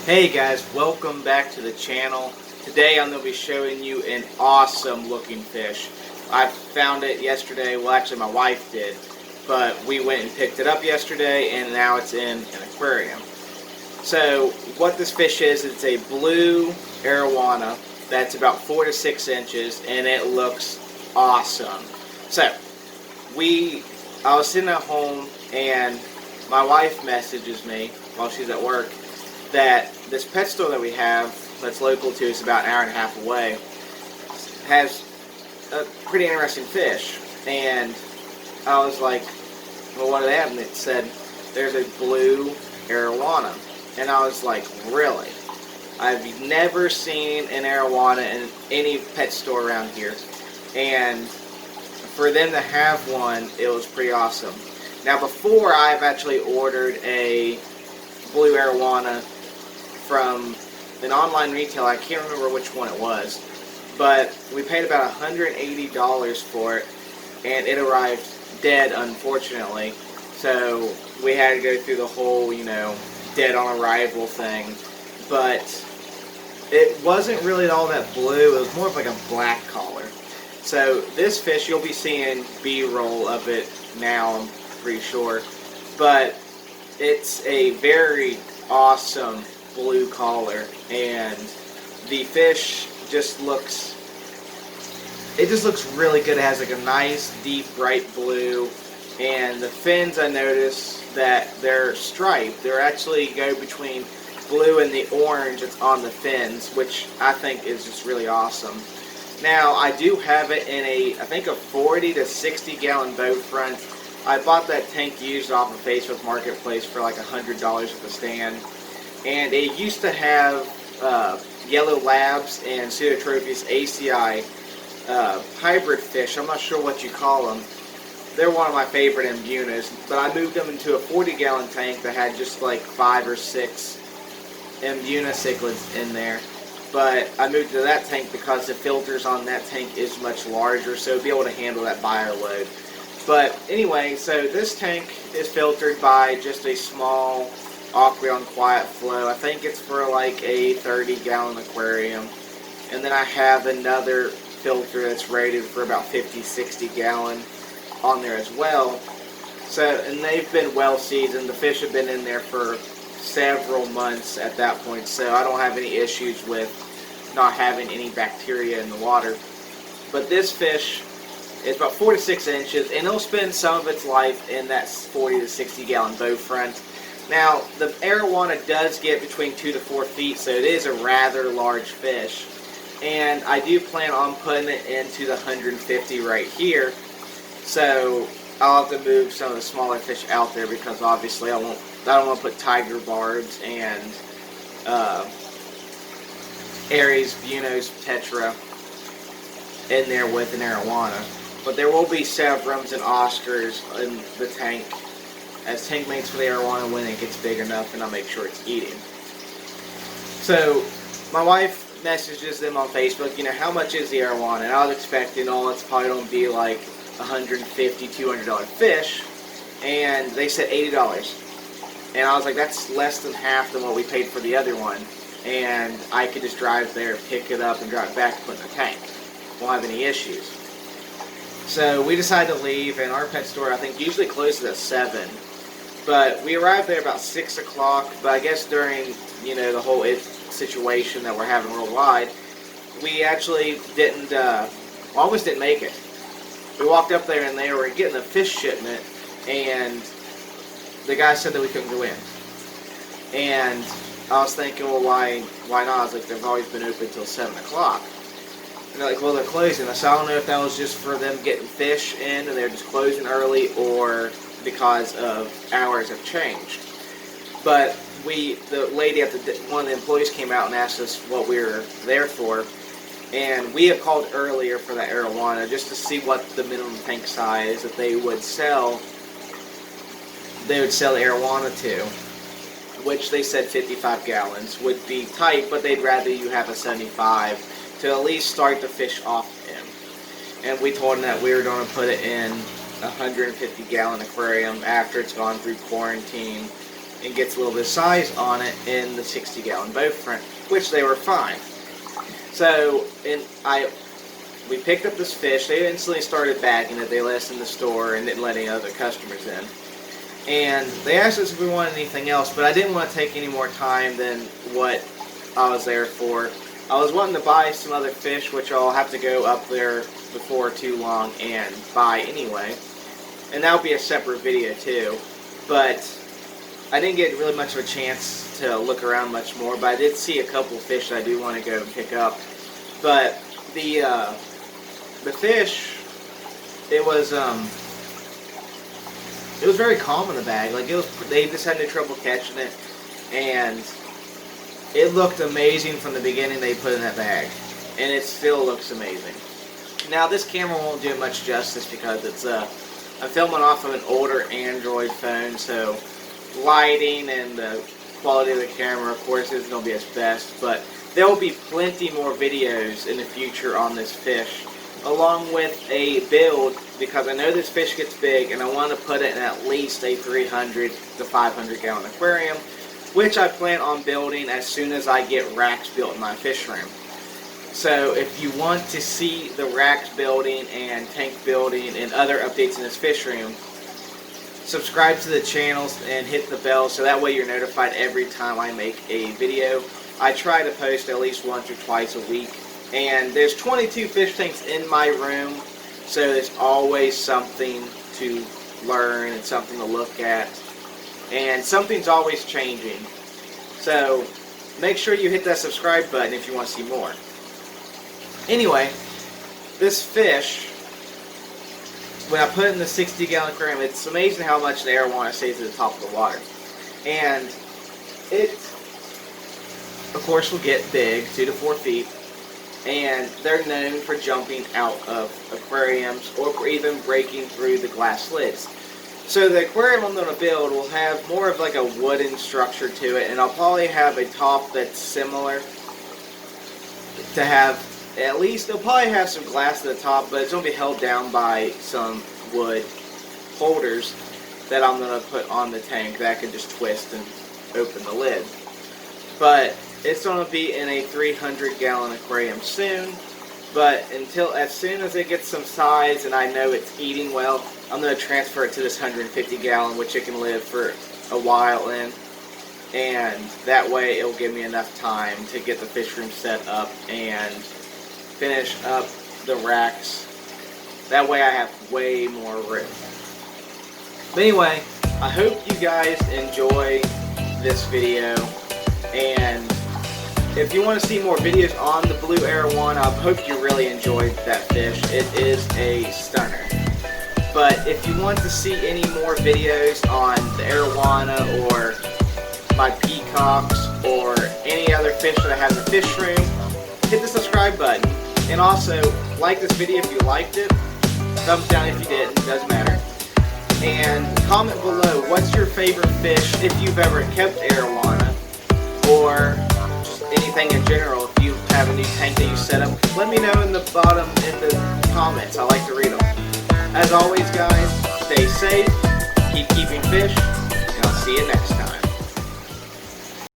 Hey guys, welcome back to the channel. Today I'm going to be showing you an awesome looking fish. I found it yesterday, well actually my wife did, but we went and picked it up yesterday and now it's in an aquarium. So what this fish is, it's a Blue Arowana that's about 4 to 6 inches and it looks awesome. So I was sitting at home and my wife messages me while she's at work that this pet store that we have that's local to us, about an hour and a half away, has a pretty interesting fish. And I was like, well, what do they have? And it said there's a Blue Arowana. And I was like, really? I've never seen an arowana in any pet store around here. And for them to have one, it was pretty awesome. Now before, I've actually ordered a Blue Arowana from an online retailer. I can't remember which one it was, but we paid about $180 for it, and it arrived dead, unfortunately. So we had to go through the whole, dead on arrival thing. But it wasn't really all that blue. It was more of like a black color. So this fish, you'll be seeing B-roll of it now, I'm pretty sure. But it's a very awesome blue collar, and the fish just looks really good. It has like a nice deep bright blue, and the fins, I noticed that they're striped. They're actually go between blue and the orange that's on the fins, which I think is just really awesome. Now I do have it in I think a 40 to 60 gallon boat front. I bought that tank used off of Facebook Marketplace for like $100 at the stand. And it used to have yellow labs and Pseudotropheus acei hybrid fish. I'm not sure what you call them. They're one of my favorite imbunas, but I moved them into a 40-gallon tank that had just like 5 or 6 imbuna cichlids in there. But I moved to that tank because the filters on that tank is much larger, so it'd be able to handle that bio load. But anyway, so this tank is filtered by just a small Aquarion Quiet Flow. I think it's for like a 30-gallon aquarium. And then I have another filter that's rated for about 50-60 gallon on there as well. So, and they've been well seasoned. The fish have been in there for several months at that point, so I don't have any issues with not having any bacteria in the water. But this fish is about 4 to 6 inches, and it'll spend some of its life in that 40 to 60 gallon bow front. Now, the arowana does get between 2 to 4 feet, so it is a rather large fish. And I do plan on putting it into the 150 right here. So I'll have to move some of the smaller fish out there because obviously I don't want to put tiger barbs and Aries, Buenos, Tetra in there with an arowana. But there will be Severums and Oscars in the tank as tank mates for the arowana when it gets big enough, and I'll make sure it's eating. So my wife messages them on Facebook, how much is the arowana? And I was expecting, it's probably going to be like $150, $200 fish, and they said $80. And I was like, that's less than half than what we paid for the other one, and I could just drive there, pick it up, and drive it back and put it in the tank. Won't have any issues. So we decided to leave, and our pet store, I think, usually closes at 7. But we arrived there about 6 o'clock, but I guess during, the whole situation that we're having worldwide, we actually didn't, almost didn't make it. We walked up there, and they were getting a fish shipment, and the guy said that we couldn't go in. And I was thinking, well, why not? I was like, they've always been open until 7 o'clock. And they're like, well, they're closing. So I don't know if that was just for them getting fish in and they're just closing early, or because of hours have changed. But the lady one of the employees came out and asked us what we were there for, and we had called earlier for that arowana just to see what the minimum tank size that they would sell the arowana to, which they said 55 gallons would be tight, but they'd rather you have a 75 to at least start the fish off in. And we told them that we were going to put it in a 150 gallon aquarium after it's gone through quarantine and gets a little bit of size on it in the 60-gallon boat front, which they were fine. So we picked up this fish. They instantly started bagging it. They let us in the store and didn't let any other customers in. And they asked us if we wanted anything else, but I didn't want to take any more time than what I was there for. I was wanting to buy some other fish, which I'll have to go up there before too long and buy anyway. And that'll be a separate video too. But I didn't get really much of a chance to look around much more, but I did see a couple of fish that I do want to go and pick up. But the fish, it was very calm in the bag. Like they just had no trouble catching it, and it looked amazing from the beginning they put in that bag, and it still looks amazing. Now this camera won't do it much justice because it's I'm filming off of an older Android phone, so lighting and the quality of the camera, of course, isn't going to be its best, but there will be plenty more videos in the future on this fish, along with a build, because I know this fish gets big and I want to put it in at least a 300 to 500 gallon aquarium, which I plan on building as soon as I get racks built in my fish room. So if you want to see the racks building and tank building and other updates in this fish room, subscribe to the channels and hit the bell so that way you're notified every time I make a video. I try to post at least once or twice a week, and there's 22 fish tanks in my room, so there's always something to learn and something to look at, and something's always changing. So make sure you hit that subscribe button if you want to see more. Anyway, this fish, when I put it in the 60-gallon aquarium, it's amazing how much the arowana stays at the top of the water. And it, of course, will get big, 2 to 4 feet, and they're known for jumping out of aquariums or even breaking through the glass lids. So the aquarium I'm going to build will have more of like a wooden structure to it, and I'll probably have a top that's similar to have. At least they'll probably have some glass at the top, but it's going to be held down by some wood holders that I'm going to put on the tank that I can just twist and open the lid. But it's going to be in a 300-gallon aquarium soon. But as soon as it gets some size and I know it's eating well, I'm going to transfer it to this 150-gallon, which it can live for a while in. And that way it'll give me enough time to get the fish room set up and finish up the racks. That way I have way more room. But anyway, I hope you guys enjoy this video, and if you want to see more videos on the Blue Arowana, I hope you really enjoyed that fish. It is a stunner. But if you want to see any more videos on the arowana or my peacocks or any other fish that I have in the fish room, hit the subscribe button. And also, like this video if you liked it. Thumbs down if you didn't, doesn't matter. And comment below, what's your favorite fish if you've ever kept arowana, or just anything in general. If you have a new tank that you set up, let me know in the bottom in the comments. I like to read them. As always guys, stay safe, keep keeping fish,